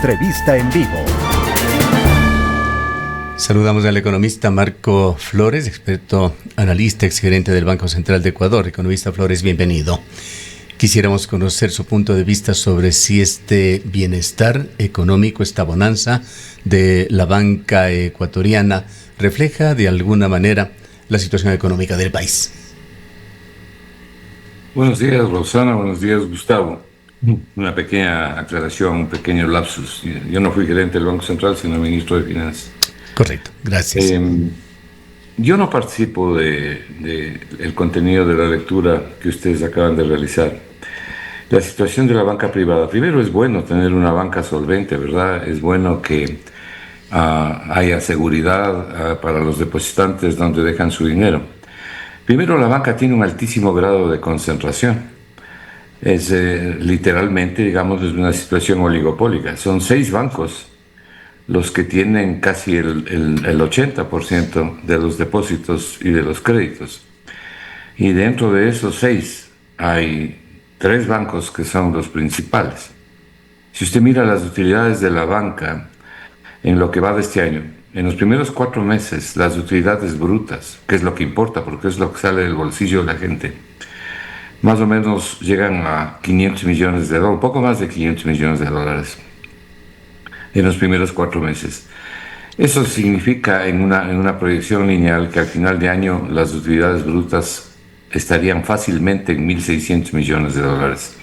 Entrevista en vivo. Saludamos al economista Marco Flores, experto analista, exgerente del Banco Central de Ecuador. Economista Flores, bienvenido. Quisiéramos conocer su punto de vista sobre si este bienestar económico, esta bonanza de la banca ecuatoriana, refleja de alguna manera la situación económica del país. Buenos días, Rosana. Buenos días, Gustavo. Una pequeña aclaración, un pequeño lapsus. Yo no fui gerente del Banco Central, sino ministro de Finanzas. Correcto, gracias. Yo no participo del contenido de la lectura que ustedes acaban de realizar. La situación de la banca privada. Primero, es bueno tener una banca solvente, ¿verdad? Es bueno que haya seguridad para los depositantes donde dejan su dinero. Primero, la banca tiene un altísimo grado de concentración. Es literalmente, digamos, es una situación oligopólica. Son 6 bancos los que tienen casi el 80% de los depósitos y de los créditos. Y dentro de esos 6 hay 3 bancos que son los principales. Si usted mira las utilidades de la banca en lo que va de este año, en los primeros 4 meses, las utilidades brutas, que es lo que importa porque es lo que sale del bolsillo de la gente, más o menos llegan a 500 millones de dólares, un poco más de 500 millones de dólares en los primeros 4 meses. Eso significa en una proyección lineal que al final de año las utilidades brutas estarían fácilmente en 1.600 millones de dólares.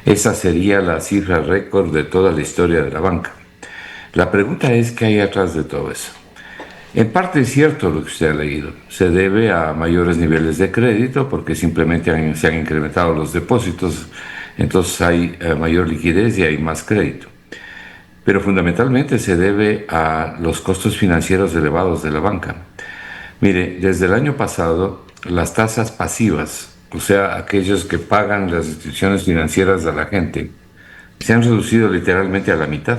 Esa sería la cifra récord de toda la historia de la banca. La pregunta es, ¿qué hay atrás de todo eso? En parte es cierto lo que usted ha leído. Se debe a mayores niveles de crédito porque simplemente se han incrementado los depósitos, entonces hay mayor liquidez y hay más crédito. Pero fundamentalmente se debe a los costos financieros elevados de la banca. Mire, desde el año pasado, las tasas pasivas, o sea, aquellos que pagan las instituciones financieras a la gente, se han reducido literalmente a la mitad,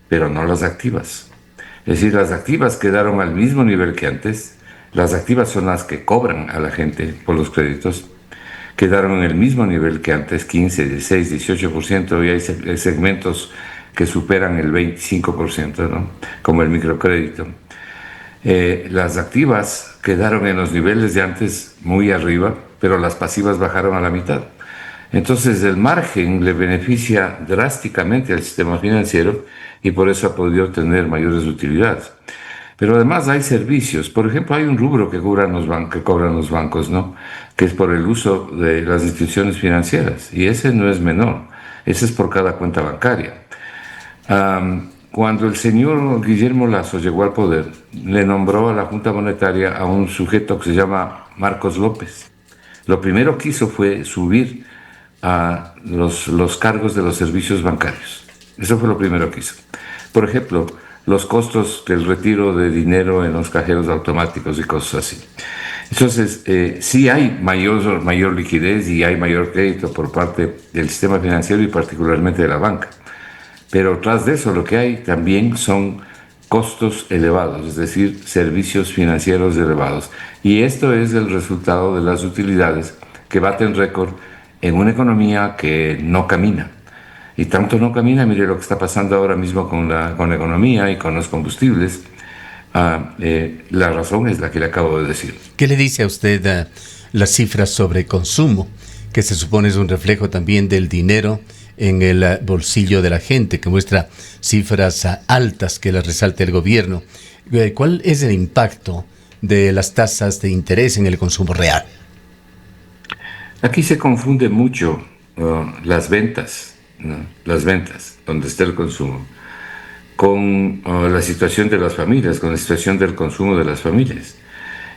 pero no las activas. Es decir, las activas quedaron al mismo nivel que antes. Las activas son las que cobran a la gente por los créditos. Quedaron en el mismo nivel que antes, 15, 16, 18%, y hay segmentos que superan el 25%, ¿no? Como el microcrédito. Las activas quedaron en los niveles de antes muy arriba, pero las pasivas bajaron a la mitad. Entonces el margen le beneficia drásticamente al sistema financiero y por eso ha podido tener mayores utilidades. Pero además hay servicios. Por ejemplo, hay un rubro que cobran los bancos, ¿no? Que es por el uso de las instituciones financieras. Y ese no es menor. Ese es por cada cuenta bancaria. Cuando el señor Guillermo Lasso llegó al poder, le nombró a la Junta Monetaria a un sujeto que se llama Marcos López. Lo primero que hizo fue subir a los cargos de los servicios bancarios. Eso fue lo primero que hizo. Por ejemplo, los costos del retiro de dinero en los cajeros automáticos y cosas así. Entonces, sí hay mayor liquidez y hay mayor crédito por parte del sistema financiero y particularmente de la banca. Pero tras de eso lo que hay también son costos elevados, es decir, servicios financieros elevados. Y esto es el resultado de las utilidades que baten récord en una economía que no camina. Y tanto no camina, mire lo que está pasando ahora mismo con la economía y con los combustibles. La razón es la que le acabo de decir. ¿Qué le dice a usted las cifras sobre consumo, que se supone es un reflejo también del dinero en el bolsillo de la gente, que muestra cifras altas que las resalta el gobierno? ¿Cuál es el impacto de las tasas de interés en el consumo real? Aquí se confunde mucho las ventas, ¿no? Las ventas, donde está el consumo, con la situación de las familias, con la situación del consumo de las familias.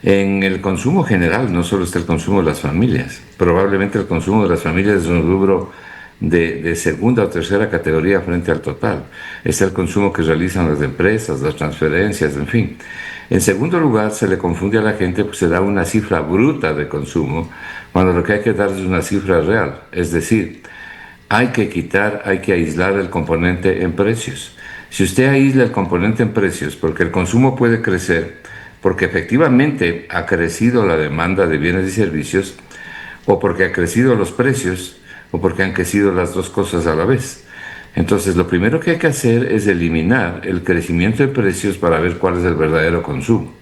En el consumo general no solo está el consumo de las familias, probablemente el consumo de las familias es un rubro de segunda o tercera categoría frente al total. Es el consumo que realizan las empresas, las transferencias, en fin. En segundo lugar, se le confunde a la gente, pues se da una cifra bruta de consumo, cuando lo que hay que dar es una cifra real. Es decir, hay que aislar el componente en precios. Si usted aísla el componente en precios, porque el consumo puede crecer, porque efectivamente ha crecido la demanda de bienes y servicios, o porque ha crecido los precios, o porque han crecido las dos cosas a la vez. Entonces, lo primero que hay que hacer es eliminar el crecimiento de precios para ver cuál es el verdadero consumo.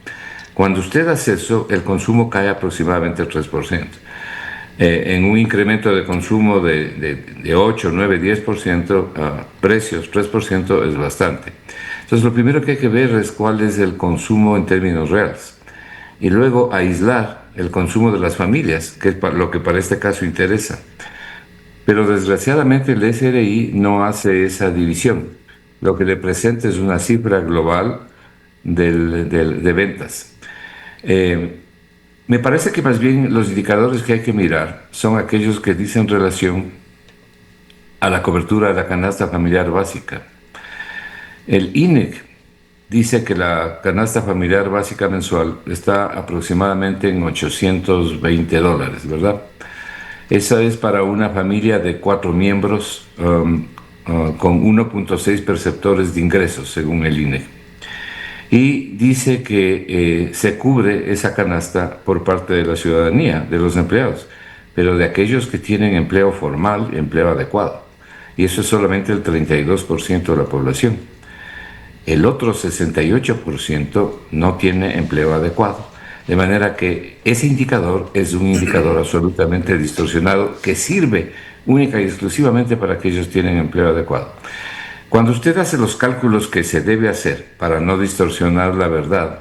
Cuando usted hace eso, el consumo cae aproximadamente el 3%. En un incremento de consumo de 8, 9, 10%, precios 3% es bastante. Entonces, lo primero que hay que ver es cuál es el consumo en términos reales. Y luego aislar el consumo de las familias, que es lo que para este caso interesa. Pero desgraciadamente el SRI no hace esa división. Lo que le presenta es una cifra global de ventas. Me parece que más bien los indicadores que hay que mirar son aquellos que dicen relación a la cobertura de la canasta familiar básica. El INEC dice que la canasta familiar básica mensual está aproximadamente en $820, ¿verdad? Esa es para una familia de 4 miembros con 1.6 perceptores de ingresos, según el INEC. Y dice que se cubre esa canasta por parte de la ciudadanía, de los empleados, pero de aquellos que tienen empleo formal, empleo adecuado. Y eso es solamente el 32% de la población. El otro 68% no tiene empleo adecuado. De manera que ese indicador es un indicador absolutamente distorsionado que sirve única y exclusivamente para que ellos tienen empleo adecuado. Cuando usted hace los cálculos que se debe hacer para no distorsionar la verdad,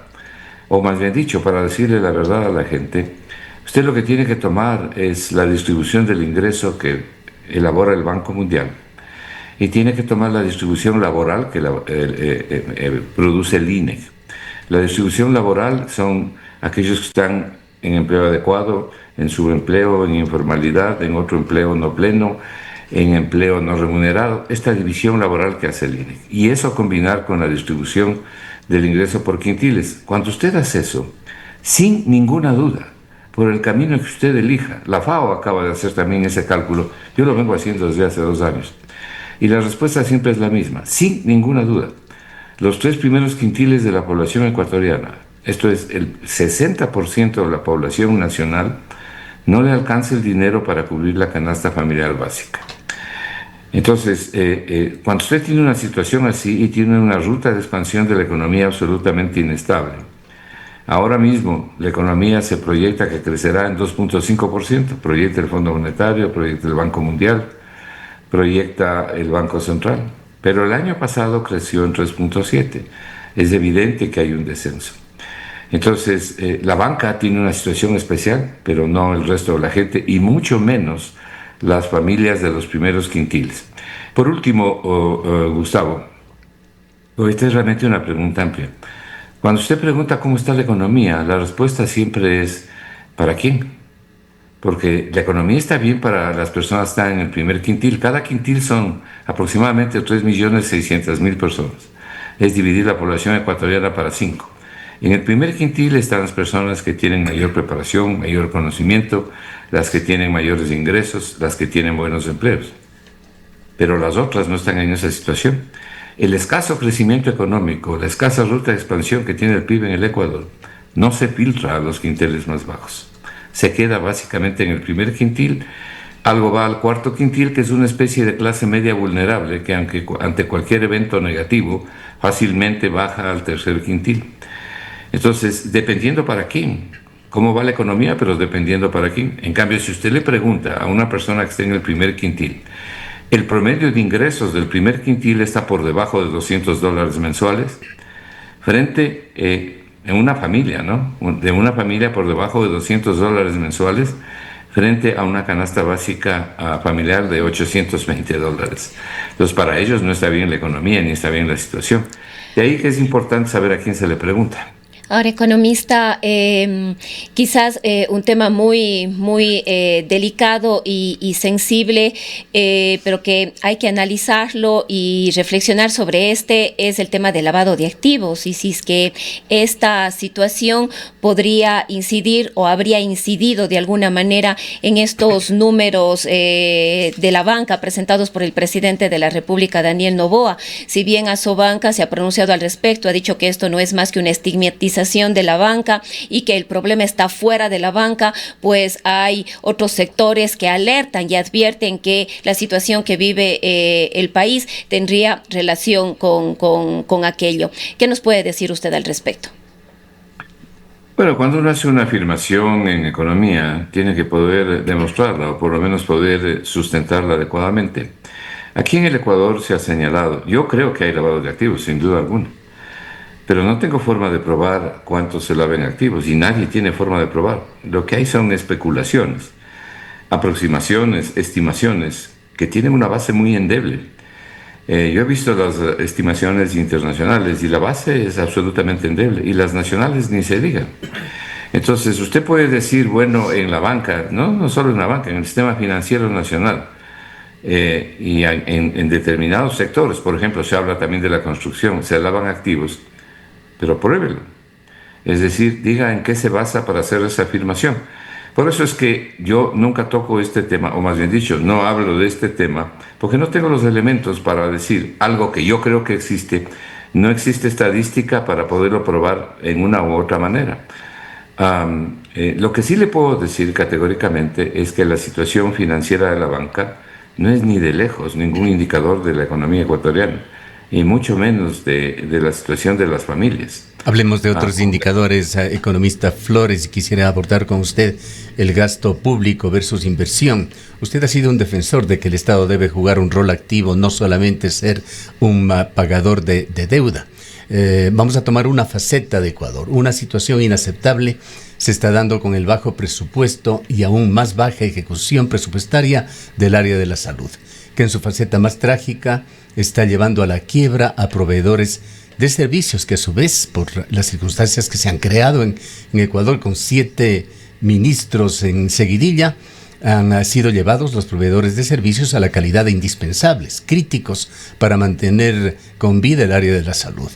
o más bien dicho, para decirle la verdad a la gente, usted lo que tiene que tomar es la distribución del ingreso que elabora el Banco Mundial y tiene que tomar la distribución laboral que produce el INEC. La distribución laboral son aquellos que están en empleo adecuado, en subempleo, en informalidad, en otro empleo no pleno, en empleo no remunerado, esta división laboral que hace el INEC. Y eso combinar con la distribución del ingreso por quintiles. Cuando usted hace eso, sin ninguna duda, por el camino que usted elija, la FAO acaba de hacer también ese cálculo, yo lo vengo haciendo desde hace 2 años, y la respuesta siempre es la misma, sin ninguna duda. Los 3 primeros quintiles de la población ecuatoriana, esto es el 60% de la población nacional, no le alcanza el dinero para cubrir la canasta familiar básica. Entonces, cuando usted tiene una situación así y tiene una ruta de expansión de la economía absolutamente inestable, ahora mismo la economía se proyecta que crecerá en 2.5%, proyecta el Fondo Monetario, proyecta el Banco Mundial, proyecta el Banco Central, pero el año pasado creció en 3.7%. Es evidente que hay un descenso. Entonces, la banca tiene una situación especial, pero no el resto de la gente, y mucho menos las familias de los primeros quintiles. Por último, Gustavo, esta es realmente una pregunta amplia. Cuando usted pregunta cómo está la economía, la respuesta siempre es ¿para quién? Porque la economía está bien para las personas que están en el primer quintil. Cada quintil son aproximadamente 3.600.000 personas. Es dividir la población ecuatoriana para 5. En el primer quintil están las personas que tienen mayor preparación, mayor conocimiento, las que tienen mayores ingresos, las que tienen buenos empleos. Pero las otras no están en esa situación. El escaso crecimiento económico, la escasa ruta de expansión que tiene el PIB en el Ecuador, no se filtra a los quintiles más bajos. Se queda básicamente en el primer quintil. Algo va al cuarto quintil, que es una especie de clase media vulnerable que ante cualquier evento negativo fácilmente baja al tercer quintil. Entonces, dependiendo para quién, cómo va la economía, pero dependiendo para quién. En cambio, si usted le pregunta a una persona que esté en el primer quintil, el promedio de ingresos del primer quintil está por debajo de $200 mensuales, frente en una familia, ¿no? De una familia por debajo de $200 mensuales, frente a una canasta básica familiar de $820. Entonces, para ellos no está bien la economía ni está bien la situación. De ahí que es importante saber a quién se le pregunta. Ahora, economista, quizás un tema muy delicado y sensible, pero que hay que analizarlo y reflexionar sobre es el tema del lavado de activos, y si es que esta situación podría incidir o habría incidido de alguna manera en estos números de la banca presentados por el presidente de la República, Daniel Noboa. Si bien Asobanca se ha pronunciado al respecto, ha dicho que esto no es más que una estigmatización privatización de la banca y que el problema está fuera de la banca, pues hay otros sectores que alertan y advierten que la situación que vive el país tendría relación con aquello. ¿Qué nos puede decir usted al respecto? Bueno, cuando uno hace una afirmación en economía, tiene que poder demostrarla o por lo menos poder sustentarla adecuadamente. Aquí en el Ecuador se ha señalado, yo creo que hay lavado de activos, sin duda alguna, pero no tengo forma de probar cuántos se lavan activos y nadie tiene forma de probar. Lo que hay son especulaciones, aproximaciones, estimaciones que tienen una base muy endeble. Yo he visto las estimaciones internacionales y la base es absolutamente endeble y las nacionales ni se digan. Entonces usted puede decir, bueno, en la banca, no solo en la banca, en el sistema financiero nacional y en determinados sectores, por ejemplo, se habla también de la construcción, se lavan activos, pero pruébelo. Es decir, diga en qué se basa para hacer esa afirmación. Por eso es que yo nunca toco este tema, o más bien dicho, no hablo de este tema, porque no tengo los elementos para decir algo que yo creo que existe. No existe estadística para poderlo probar en una u otra manera. Lo que sí le puedo decir categóricamente es que la situación financiera de la banca no es ni de lejos ningún indicador de la economía ecuatoriana, y mucho menos de la situación de las familias. Hablemos de otros indicadores, economista Flores, y quisiera abordar con usted el gasto público versus inversión. Usted ha sido un defensor de que el Estado debe jugar un rol activo, no solamente ser un pagador de deuda. Vamos a tomar una faceta de Ecuador. Una situación inaceptable se está dando con el bajo presupuesto y aún más baja ejecución presupuestaria del área de la salud, que en su faceta más trágica está llevando a la quiebra a proveedores de servicios que a su vez, por las circunstancias que se han creado en Ecuador con 7 ministros en seguidilla, han sido llevados los proveedores de servicios a la calidad de indispensables, críticos para mantener con vida el área de la salud.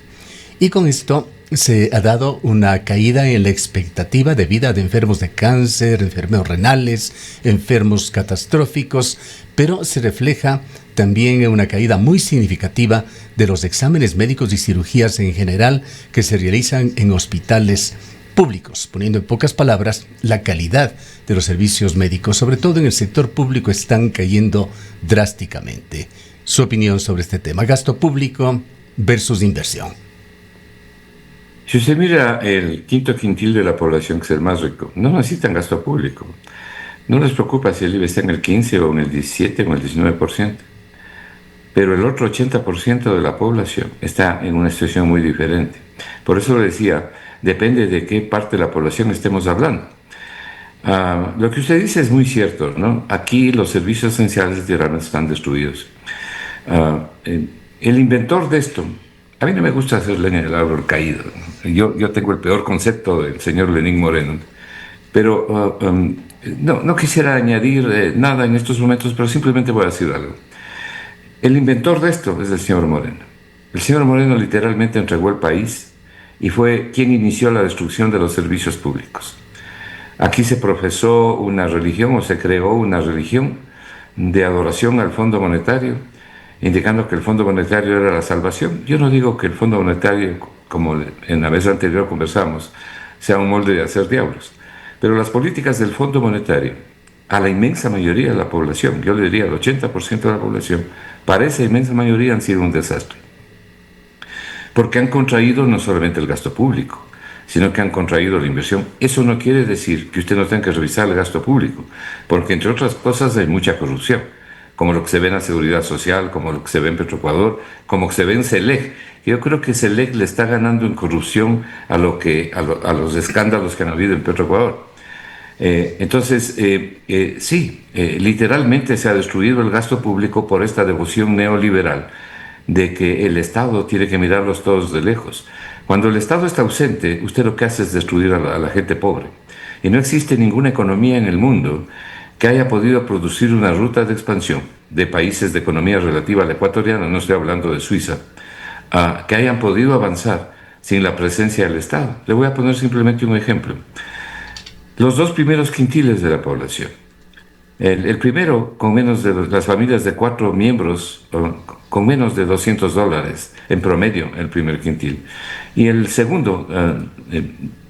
Y con esto se ha dado una caída en la expectativa de vida de enfermos de cáncer, enfermos renales, enfermos catastróficos, pero se refleja también en una caída muy significativa de los exámenes médicos y cirugías en general que se realizan en hospitales públicos. Poniendo en pocas palabras, la calidad de los servicios médicos, sobre todo en el sector público, están cayendo drásticamente. Su opinión sobre este tema, gasto público versus inversión. Si usted mira el quinto quintil de la población, que es el más rico, no necesitan gasto público. No les preocupa si el IVA está en el 15 o en el 17 o en el 19%. Pero el otro 80% de la población está en una situación muy diferente. Por eso le decía, depende de qué parte de la población estemos hablando. Lo que usted dice es muy cierto, ¿no? Aquí los servicios esenciales de Irán están destruidos. El inventor de esto, a mí no me gusta hacer leña del árbol caído, ¿no? Yo tengo el peor concepto del señor Lenín Moreno, pero no quisiera añadir nada en estos momentos, pero simplemente voy a decir algo. El inventor de esto es el señor Moreno. El señor Moreno literalmente entregó el país y fue quien inició la destrucción de los servicios públicos. Aquí se profesó una religión o se creó una religión de adoración al Fondo Monetario, indicando que el Fondo Monetario era la salvación. Yo no digo que el Fondo Monetario, como en la vez anterior conversamos, sea un molde de hacer diablos, pero las políticas del Fondo Monetario a la inmensa mayoría de la población, yo le diría al 80% de la población, para esa inmensa mayoría han sido un desastre. Porque han contraído no solamente el gasto público, sino que han contraído la inversión. Eso no quiere decir que usted no tenga que revisar el gasto público, porque entre otras cosas hay mucha corrupción, como lo que se ve en la Seguridad Social, como lo que se ve en Petroecuador, como que se ve en CELEC. Yo creo que CELEC le está ganando en corrupción a los escándalos que han habido en Petroecuador. Entonces, sí, literalmente se ha destruido el gasto público por esta devoción neoliberal de que el Estado tiene que mirarlos todos de lejos. Cuando el Estado está ausente, usted lo que hace es destruir a la gente pobre. Y no existe ninguna economía en el mundo que haya podido producir una ruta de expansión de países de economía relativa a la ecuatoriana, no estoy hablando de Suiza, que hayan podido avanzar sin la presencia del Estado. Le voy a poner simplemente un ejemplo. Los 2 primeros quintiles de la población El primero, con menos de las familias de 4 miembros, con menos de $200 en promedio, el primer quintil. Y el segundo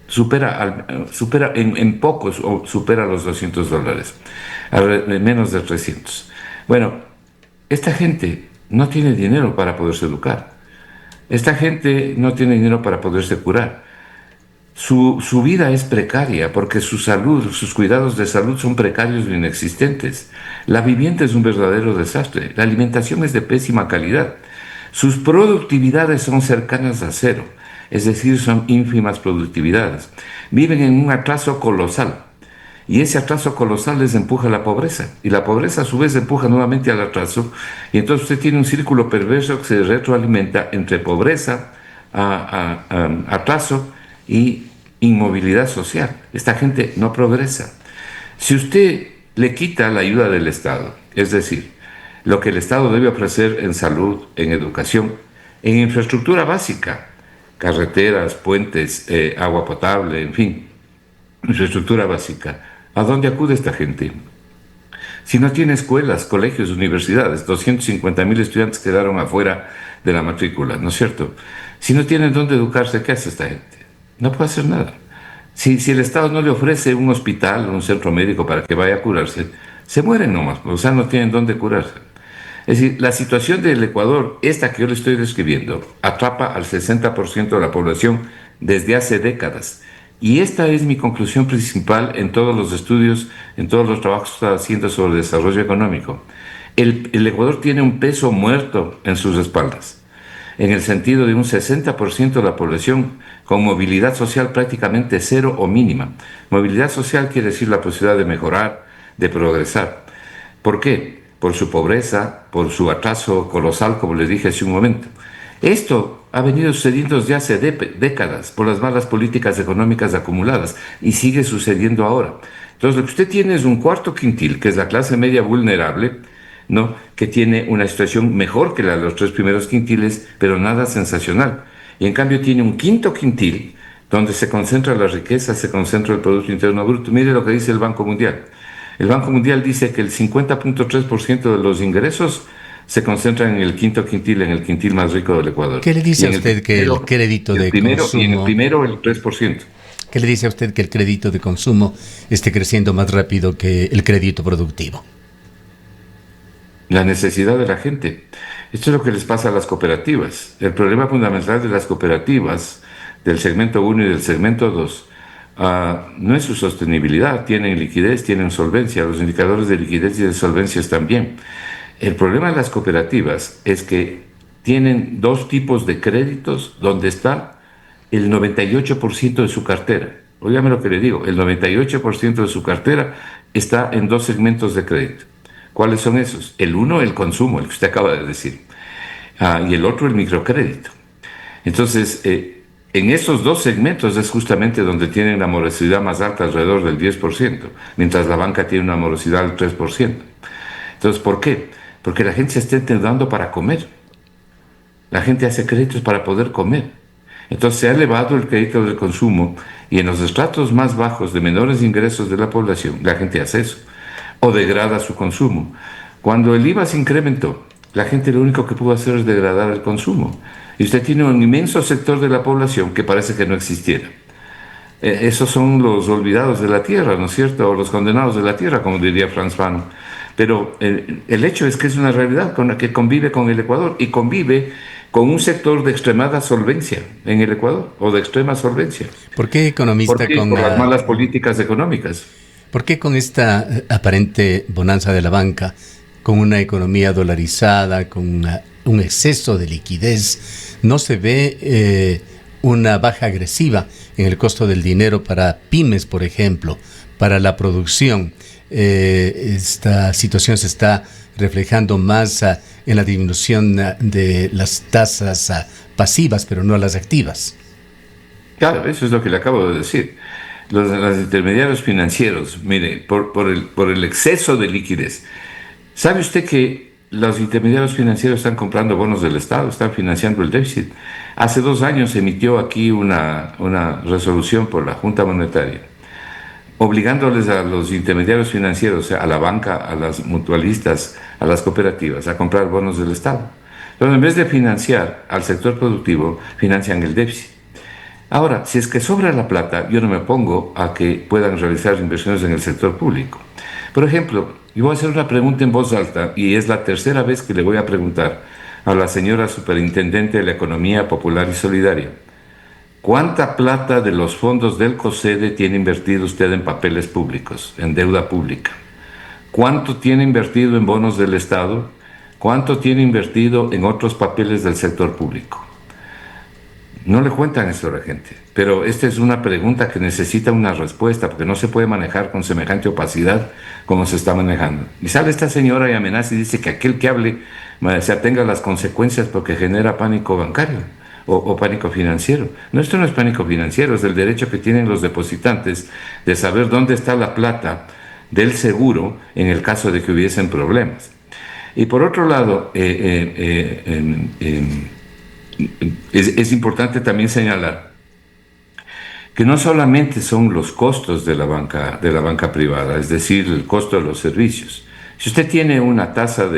supera en pocos, o supera los $200, menos de 300. Bueno, esta gente no tiene dinero para poderse educar. Esta gente no tiene dinero para poderse curar. Su vida es precaria porque su salud, sus cuidados de salud son precarios o inexistentes. La vivienda es un verdadero desastre. La alimentación es de pésima calidad. Sus productividades son cercanas a cero, es decir, son ínfimas productividades. Viven en un atraso colosal. Y ese atraso colosal les empuja a la pobreza. Y la pobreza a su vez empuja nuevamente al atraso. Y entonces usted tiene un círculo perverso que se retroalimenta entre pobreza, atraso y inmovilidad social. Esta gente no progresa. Si usted le quita la ayuda del Estado, es decir, lo que el Estado debe ofrecer en salud, en educación, en infraestructura básica, carreteras, puentes, agua potable, en fin, infraestructura básica, ¿a dónde acude esta gente? Si no tiene escuelas, colegios, universidades, 250.000 estudiantes quedaron afuera de la matrícula, ¿no es cierto? Si no tienen dónde educarse, ¿qué hace esta gente? No puede hacer nada. Si el Estado no le ofrece un hospital, un centro médico para que vaya a curarse, se mueren nomás, o sea, no tienen dónde curarse. Es decir, la situación del Ecuador, esta que yo le estoy describiendo, atrapa al 60% de la población desde hace décadas. Y esta es mi conclusión principal en todos los estudios, en todos los trabajos que estoy haciendo sobre desarrollo económico. El Ecuador tiene un peso muerto en sus espaldas, en el sentido de un 60% de la población con movilidad social prácticamente cero o mínima. Movilidad social quiere decir la posibilidad de mejorar, de progresar. ¿Por qué? Por su pobreza, por su atraso colosal, como les dije hace un momento. Esto ha venido sucediendo desde hace décadas por las malas políticas económicas acumuladas y sigue sucediendo ahora. Entonces, lo que usted tiene es un cuarto quintil, que es la clase media vulnerable, ¿no?, que tiene una situación mejor que la de los 3 primeros quintiles, pero nada sensacional. Y en cambio tiene un quinto quintil, donde se concentra la riqueza, se concentra el Producto Interno Bruto. Mire lo que dice el Banco Mundial. El Banco Mundial dice que el 50.3% de los ingresos se concentran en el quinto quintil, en el quintil más rico del Ecuador. ¿Qué le dice a usted que el crédito de consumo... Y en el primero el 3%. ¿Qué le dice a usted que el crédito de consumo esté creciendo más rápido que el crédito productivo? La necesidad de la gente. Esto es lo que les pasa a las cooperativas. El problema fundamental de las cooperativas, del segmento 1 y del segmento 2, no es su sostenibilidad. Tienen liquidez, tienen solvencia. Los indicadores de liquidez y de solvencia están bien. El problema de las cooperativas es que tienen 2 tipos de créditos donde está el 98% de su cartera. Óigame lo que le digo, el 98% de su cartera está en 2 segmentos de crédito. ¿Cuáles son esos? El uno, el consumo, el que usted acaba de decir, y el otro, el microcrédito. Entonces, en esos 2 segmentos es justamente donde tienen la morosidad más alta, alrededor del 10%, mientras la banca tiene una morosidad del 3%. Entonces, ¿por qué? Porque la gente se está endeudando para comer. La gente hace créditos para poder comer. Entonces se ha elevado el crédito del consumo y en los estratos más bajos de menores ingresos de la población, la gente hace eso o degrada su consumo. Cuando el IVA se incrementó, la gente lo único que pudo hacer es degradar el consumo. Y usted tiene un inmenso sector de la población que parece que no existiera. Esos son los olvidados de la tierra, ¿no es cierto? O los condenados de la tierra, como diría Franz Fanon. Pero el hecho es que es una realidad con la que convive con el Ecuador y convive con un sector de extremada solvencia en el Ecuador, o de extrema solvencia. ¿Por qué, economista? ¿Por qué? Por las malas políticas económicas. ¿Por qué con esta aparente bonanza de la banca, con una economía dolarizada, con un exceso de liquidez, no se ve una baja agresiva en el costo del dinero para pymes, por ejemplo, para la producción? Esta situación se está reflejando más en la disminución de las tasas pasivas, pero no las activas. Claro, eso es lo que le acabo de decir. Los intermediarios financieros, mire, por el exceso de liquidez. ¿Sabe usted que los intermediarios financieros están comprando bonos del Estado, están financiando el déficit? Hace 2 años se emitió aquí una resolución por la Junta Monetaria obligándoles a los intermediarios financieros, o sea, a la banca, a las mutualistas, a las cooperativas, a comprar bonos del Estado. Entonces, en vez de financiar al sector productivo, financian el déficit. Ahora, si es que sobra la plata, yo no me opongo a que puedan realizar inversiones en el sector público. Por ejemplo, yo voy a hacer una pregunta en voz alta, y es la tercera vez que le voy a preguntar a la señora superintendente de la Economía Popular y Solidaria. ¿Cuánta plata de los fondos del COSEDE tiene invertido usted en papeles públicos, en deuda pública? ¿Cuánto tiene invertido en bonos del Estado? ¿Cuánto tiene invertido en otros papeles del sector público? No le cuentan esto a la gente, pero esta es una pregunta que necesita una respuesta, porque no se puede manejar con semejante opacidad como se está manejando. Y sale esta señora y amenaza y dice que aquel que hable se atenga a las consecuencias porque genera pánico bancario o pánico financiero. No, esto no es pánico financiero, es el derecho que tienen los depositantes de saber dónde está la plata del seguro en el caso de que hubiesen problemas. Y por otro lado, es importante también señalar que no solamente son los costos de la banca privada, es decir, el costo de los servicios. Si usted tiene una tasa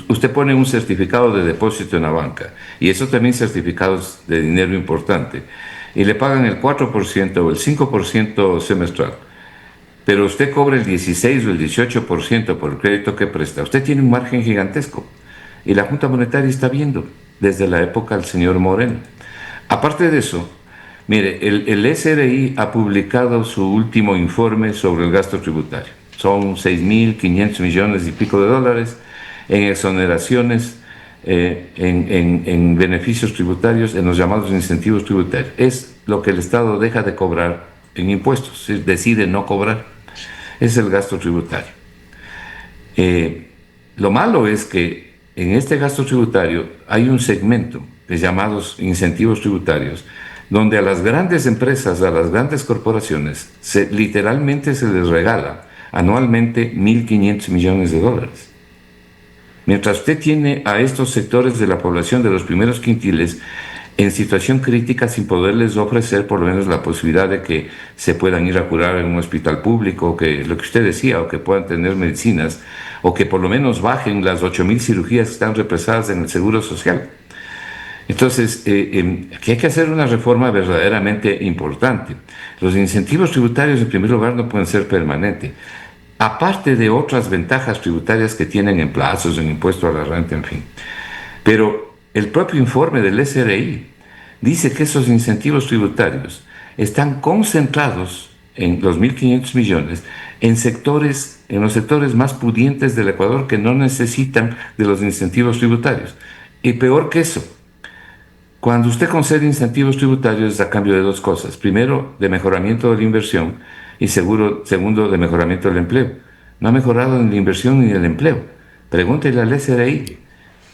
usted pone un certificado de depósito en la banca, y eso también certificados de dinero importante, y le pagan el 4% o el 5% semestral, pero usted cobra el 16 o el 18% por el crédito que presta, usted tiene un margen gigantesco, y la Junta Monetaria está viendo desde la época del señor Moreno. Aparte de eso, mire, el SRI ha publicado su último informe sobre el gasto tributario. Son 6.500 millones y pico de dólares en exoneraciones, en beneficios tributarios, en los llamados incentivos tributarios. Es lo que el Estado deja de cobrar en impuestos, decide no cobrar. Es el gasto tributario. Lo malo es que en este gasto tributario hay un segmento de llamados incentivos tributarios, donde a las grandes empresas, a las grandes corporaciones, literalmente se les regala anualmente 1.500 millones de dólares. Mientras usted tiene a estos sectores de la población de los primeros quintiles en situación crítica sin poderles ofrecer por lo menos la posibilidad de que se puedan ir a curar en un hospital público, que lo que usted decía, o que puedan tener medicinas, o que por lo menos bajen las 8.000 cirugías que están represadas en el Seguro Social. Entonces, aquí hay que hacer una reforma verdaderamente importante. Los incentivos tributarios, en primer lugar, no pueden ser permanentes, aparte de otras ventajas tributarias que tienen en plazos, en impuesto a la renta, en fin. Pero el propio informe del SRI dice que esos incentivos tributarios están concentrados en los 1.500 millones en los sectores más pudientes del Ecuador, que no necesitan de los incentivos tributarios. Y peor que eso, cuando usted concede incentivos tributarios es a cambio de dos cosas. Primero, de mejoramiento de la inversión, y segundo, de mejoramiento del empleo. No ha mejorado ni la inversión ni el empleo. Pregúntele al SRI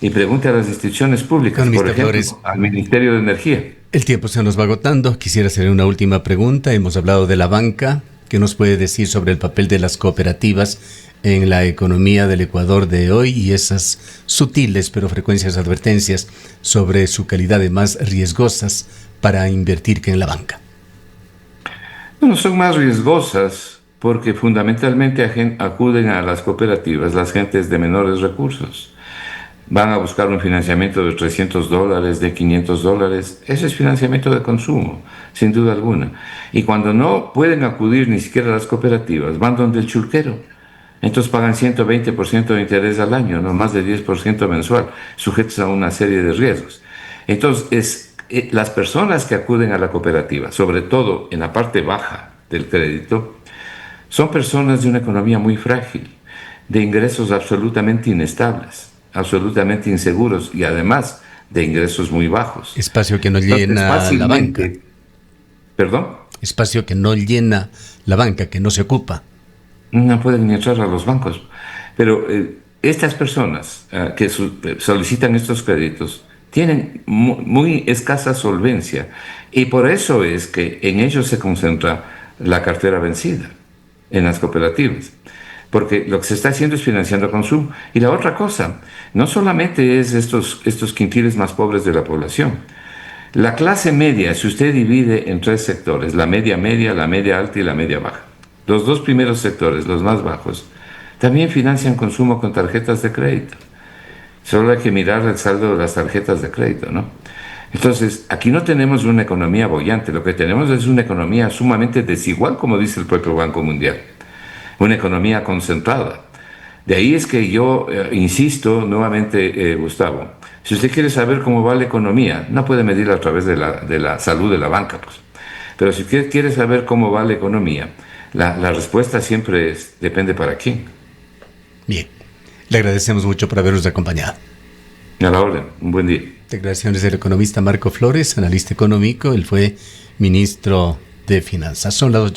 y pregunte a las instituciones públicas, por ejemplo, Flores, al Ministerio de Energía. El tiempo se nos va agotando. Quisiera hacer una última pregunta. Hemos hablado de la banca. ¿Qué nos puede decir sobre el papel de las cooperativas en la economía del Ecuador de hoy y esas sutiles pero frecuentes advertencias sobre su calidad de más riesgosas para invertir que en la banca? Bueno, son más riesgosas porque fundamentalmente acuden a las cooperativas las gentes de menores recursos. Van a buscar un financiamiento de $300, de $500. Ese es financiamiento de consumo, sin duda alguna. Y cuando no pueden acudir ni siquiera a las cooperativas, van donde el chulquero. Entonces pagan 120% de interés al año, no más de 10% mensual, sujetos a una serie de riesgos. Entonces, las personas que acuden a la cooperativa, sobre todo en la parte baja del crédito, son personas de una economía muy frágil, de ingresos absolutamente inestables, absolutamente inseguros y además de ingresos muy bajos. Espacio que no llena la banca. ¿Perdón? Espacio que no llena la banca, que no se ocupa. No pueden ni entrar a los bancos. Pero estas personas que solicitan estos créditos tienen muy escasa solvencia y por eso es que en ellos se concentra la cartera vencida, en las cooperativas. Porque lo que se está haciendo es financiando consumo. Y la otra cosa, no solamente es estos quintiles más pobres de la población. La clase media, si usted divide en tres sectores, la media media, la media alta y la media baja. los dos primeros sectores, los más bajos, también financian consumo con tarjetas de crédito. Solo hay que mirar el saldo de las tarjetas de crédito, ¿no? Entonces, aquí no tenemos una economía boyante, lo que tenemos es una economía sumamente desigual, como dice el propio Banco Mundial, una economía concentrada. De ahí es que yo insisto nuevamente, Gustavo, si usted quiere saber cómo va la economía, no puede medirla a través de la salud de la banca, pues. Pero si usted quiere saber cómo va la economía, la respuesta siempre depende para quién. Bien, le agradecemos mucho por habernos acompañado. A la orden, un buen día. Declaraciones del economista Marco Flores, analista económico. Él fue ministro de Finanzas. Son las